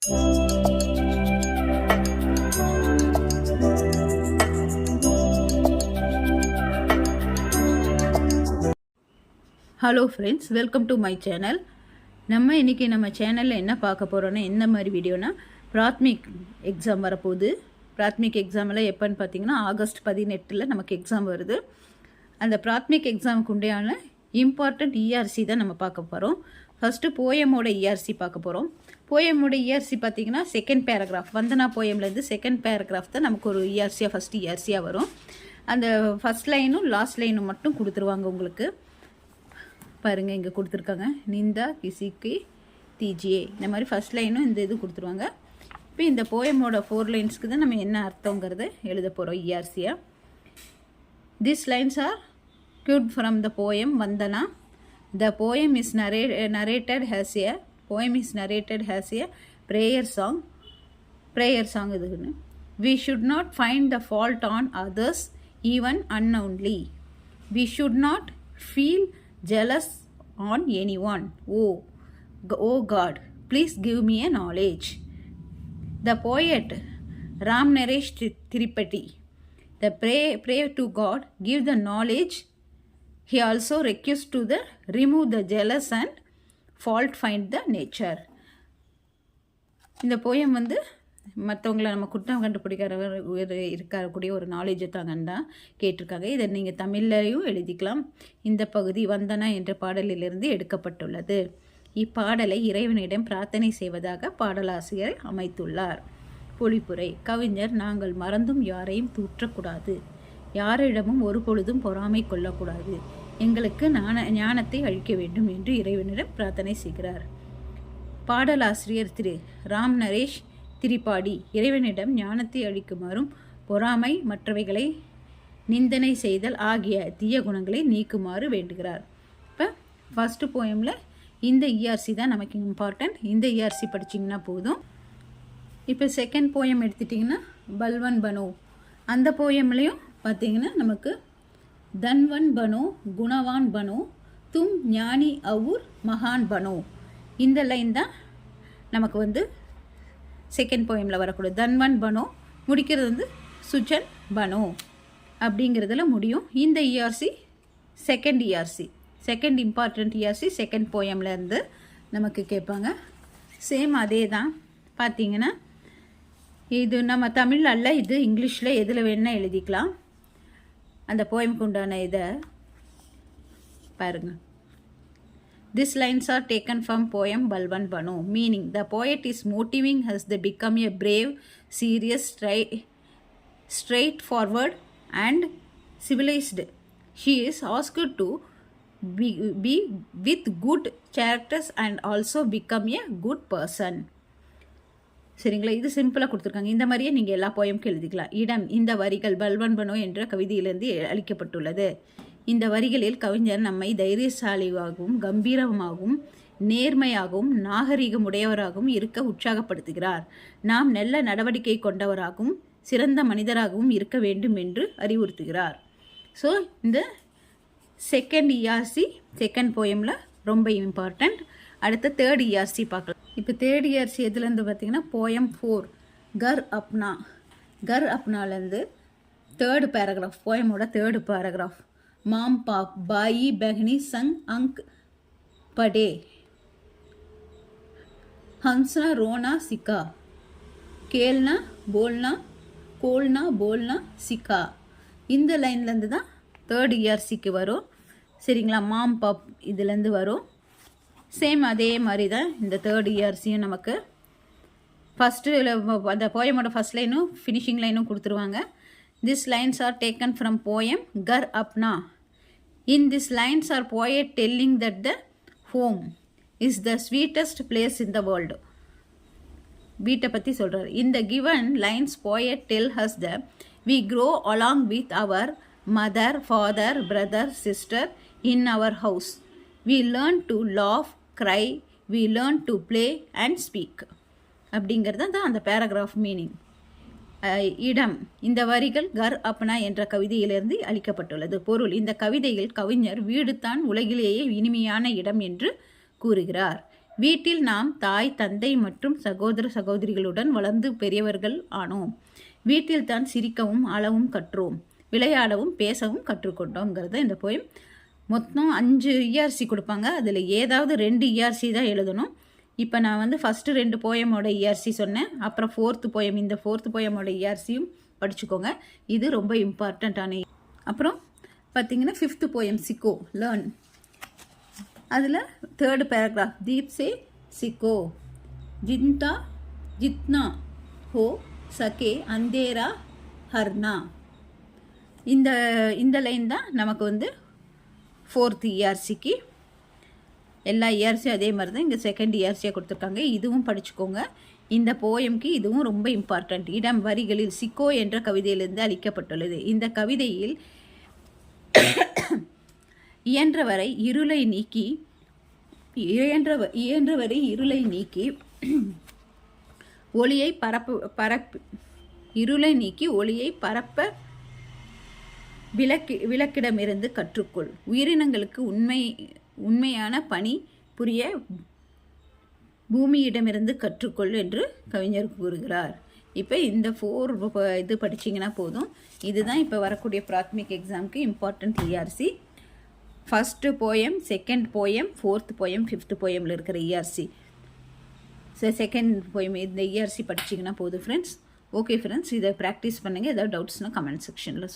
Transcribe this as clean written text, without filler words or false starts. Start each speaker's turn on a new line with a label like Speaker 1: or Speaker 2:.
Speaker 1: Hello friends, welcome to my channel. இன்றைக்கி நம்ம சேனலில் என்ன பார்க்க போகிறோன்னா, எந்த மாதிரி வீடியோனா, பிராத்மிக் எக்ஸாம் வரப்போகுது. பிராத்மிக் எக்ஸாமில் எப்போன்னு பார்த்தீங்கன்னா ஆகஸ்ட் 18 நமக்கு எக்ஸாம் வருது. அந்த பிராத்மிக் எக்ஸாமுக்கு உண்டையான இம்பார்ட்டண்ட் இஆர்சி தான் நம்ம பார்க்க போகிறோம். ஃபஸ்ட்டு போயமோட இஆர்சி பார்க்க போகிறோம். போயமோட இஆர்சி பார்த்திங்கன்னா செகண்ட் பேராகிராஃப், வந்தனா போயம்லேருந்து செகண்ட் பேராகிராஃப் தான் நமக்கு ஒரு இஆர்சியாக ஃபஸ்ட்டு இஆர்சியாக வரும். அந்த ஃபஸ்ட் லைனும் லாஸ்ட் லைனும் மட்டும் கொடுத்துருவாங்க உங்களுக்கு. பாருங்கள், இங்கே கொடுத்துருக்காங்க, நிந்தா கிசிக்கு தீஜியே, இந்த மாதிரி ஃபஸ்ட் லைனும் இந்த இது கொடுத்துருவாங்க. இப்போ இந்த போயமோட 4 லைன்ஸ்க்கு தான் நம்ம என்ன அர்த்தங்கிறத எழுத போகிறோம் இஆர்சியாக. This lines are quoted from the poem Vandana. The poem is narrated as a prayer song. இதுன்னு. We should not find the fault on others, even unknowingly. We should not feel jealous on anyone. Oh God, please give me a knowledge. The poet Ram Naresh Tripathi, the pray to God, give the knowledge. He also requests to remove the jealous and fault find the nature. இந்த poem வந்து மற்றவங்களை நம்ம குற்றம் இருக்கக்கூடிய ஒரு நாலேஜை தாங்கன்னு தான் கேட்டிருக்காங்க. இதை நீங்கள் தமிழ்லையும் எழுதிக்கலாம். இந்த பகுதி வந்தனா என்ற பாடலிலிருந்து எடுக்கப்பட்டுள்ளது. இப்பாடலை இறைவனிடம் பிரார்த்தனை செய்வதாக பாடலாசிரியர் அமைத்துள்ளார். பொழிப்புரை. கவிஞர், நாங்கள் மறந்தும் யாரையும் தூற்றக்கூடாது, யாரிடமும் ஒரு பொழுதும் பொறாமை கொள்ளக்கூடாது, எங்களுக்கு ஞானத்தை அளிக்க வேண்டும் என்று இறைவனிடம் பிரார்த்தனை செய்கிறார். பாடலாசிரியர் திரு ராம் நரேஷ் திரிபாடி இறைவனிடம் ஞானத்தை அளிக்குமாறும் பொறாமை, மற்றவைகளை நிந்தனை செய்தல் ஆகிய தீய குணங்களை நீக்குமாறு வேண்டுகிறார். இப்போ ஃபஸ்ட்டு போயமில் இந்த இஆர்சி தான் நமக்கு இம்பார்ட்டன்ட். இந்த இஆர்சி படிச்சிங்கன்னா போதும். இப்போ செகண்ட் போயம் எடுத்துட்டிங்கன்னா பல்வன் பனோ. அந்த போயம்லேயும் பார்த்தீங்கன்னா நமக்கு தன்வன் பனோ, குணவான் பனோ, தும் ஞானி அவுர் மகான் பனோ, இந்த லைன் தான் நமக்கு வந்து செகண்ட் போயமில் வரக்கூடாது. தன்வன் பனோ முடிக்கிறது வந்து சுஜன் பனோ அப்படிங்கிறதுல முடியும். இந்த ERC second important ERC second போயம்லேருந்து நமக்கு கேட்பாங்க. சேம் அதே தான். பார்த்தீங்கன்னா இது நம்ம தமிழ் அல்ல, இது இங்கிலீஷில் எதில் வேணால் எழுதிக்கலாம். அந்த போயமுக்கு உண்டான இதை பாருங்கள். These lines are taken from poem Balwan Bano. Meaning, the poet is motivating us to become a brave, serious, straightforward and civilized. She is asked to be with good characters and also become a good person. சரிங்களா? இது சிம்பிளாக கொடுத்துருக்காங்க. இந்த மாதிரியே நீங்கள் எல்லா போயமுக்கு எழுதிக்கலாம். இடம், இந்த வரிகள் பல்வன் பனோ என்ற கவிதையிலிருந்து அளிக்கப்பட்டுள்ளது. இந்த வரிகளில் கவிஞர் நம்மை தைரியசாலியாகவும் கம்பீரமாகவும் நேர்மையாகவும் நாகரிகமுடையவராகவும் இருக்க உற்சாகப்படுத்துகிறார். நாம் நல்ல நடவடிக்கை கொண்டவராகவும் சிறந்த மனிதராகவும் இருக்க வேண்டும் என்று அறிவுறுத்துகிறார். ஸோ இந்த செகண்ட் இஆர்சி செகண்ட் போயமில் ரொம்ப இம்பார்ட்டண்ட். அடுத்த தேர்ட் இஆர்சி பார்க்கலாம். இப்போ தேர்ட் இஆர்சி எதுலேருந்து பார்த்தீங்கன்னா போயம் 4 கர் அப்னாலேருந்து தேர்டு பேராகிராஃப், போயமோட தேர்டு பேராகிராஃப். माम पाप बाई बहनी संग अंक पढ़े, हंसना रोना सिखा, கேள்னா போல்னா கோல்னா போல்னா சிக்கா. இந்த லைன்லேருந்து தான் தேர்ட் இஆர்சிக்கு வரும். சரிங்களா? மாம் பாப் இதுலேருந்து வரும். சேம் அதே மாதிரி தான் இந்த தேர்ட் இஆர்சியும் நமக்கு. ஃபஸ்ட்டு அந்த போயமோட ஃபஸ்ட் லைனும் ஃபினிஷிங் லைனும் கொடுத்துருவாங்க. These lines are taken from poem Ghar Apna. In these lines are poet telling that the home is the sweetest place in the world. வீட்டை பற்றி சொல்கிறார். In the given lines, poet tell us that we grow along with our mother, father, brother, sister in our house. We learn to laugh, cry, we learn to play and speak. அப்படிங்கிறது தான் அந்த paragraph meaning. இடம், இந்த வரிகள் கர் அப்னா என்ற கவிதையிலிருந்து அளிக்கப்பட்டுள்ளது. பொருள், இந்த கவிதையில் கவிஞர் வீடு தான் உலகிலேயே இனிமையான இடம் என்று கூறுகிறார். வீட்டில் நாம் தாய் தந்தை மற்றும் சகோதர சகோதரிகளுடன் வளர்ந்து பெரியவர்கள் ஆனோம். வீட்டில் தான் சிரிக்கவும் அளவும் கற்றோம், விளையாடவும் பேசவும் கற்றுக்கொண்டோங்கிறத இந்த போயம். மொத்தம் 5 இஆர்சி கொடுப்பாங்க. அதில் ஏதாவது 2 இஆர்சி தான் எழுதணும். இப்போ நான் வந்து ஃபஸ்ட்டு 2 போயமோட இஆர்சி சொன்னேன். அப்புறம் 4th போயம், இந்த 4th போயமோட இஆர்சியும் படிச்சுக்கோங்க. இது ரொம்ப இம்பார்ட்டண்ட்டான. அப்புறம் பார்த்தீங்கன்னா 5th போயம் சிக்கோ லேர்ன். அதில் 3rd பேராகிராஃப் தீப் சே சிக்கோ ஜிந்தா ஜித்னா ஹோ சகே அந்தேரா ஹர்னா. இந்த லைன் தான் நமக்கு வந்து 4th இஆர்சிக்கு. எல்லா இஆர்சியும் அதே மாதிரி தான் இங்கே 2nd இஆர்சியாக கொடுத்துருக்காங்க. இதுவும் படிச்சுக்கோங்க. இந்த போயம்க்கு இதுவும் ரொம்ப இம்பார்ட்டண்ட். இடம் வரிகளில் சிக்கோ என்ற கவிதையிலிருந்து அளிக்கப்பட்டுள்ளது. இந்த கவிதையில் இயன்றவரை இருளை நீக்கி ஒளியை பரப்ப விளக்கிடமிருந்து கற்றுக்கொள். உயிரினங்களுக்கு உண்மையான பணி புரிய பூமியிடமிருந்து கற்றுக்கொள் என்று கவிஞர் கூறுகிறார். இப்போ இந்த 4 இது படிச்சிங்கன்னா போதும். இதுதான் இப்போ வரக்கூடிய பிராத்மிக் எக்ஸாமுக்கு important ERC. 1st poem, 2nd poem, 4th poem, 5th போயமில் இருக்கிற இஆர்சி. 2nd போயம் இந்த இஆர்சி படிச்சிங்கன்னா போதும் ஃப்ரெண்ட்ஸ். ஓகே ஃப்ரெண்ட்ஸ், இதை ப்ராக்டிஸ் பண்ணுங்கள். ஏதாவது டவுட்ஸ்னால் கமெண்ட் செக்ஷனில்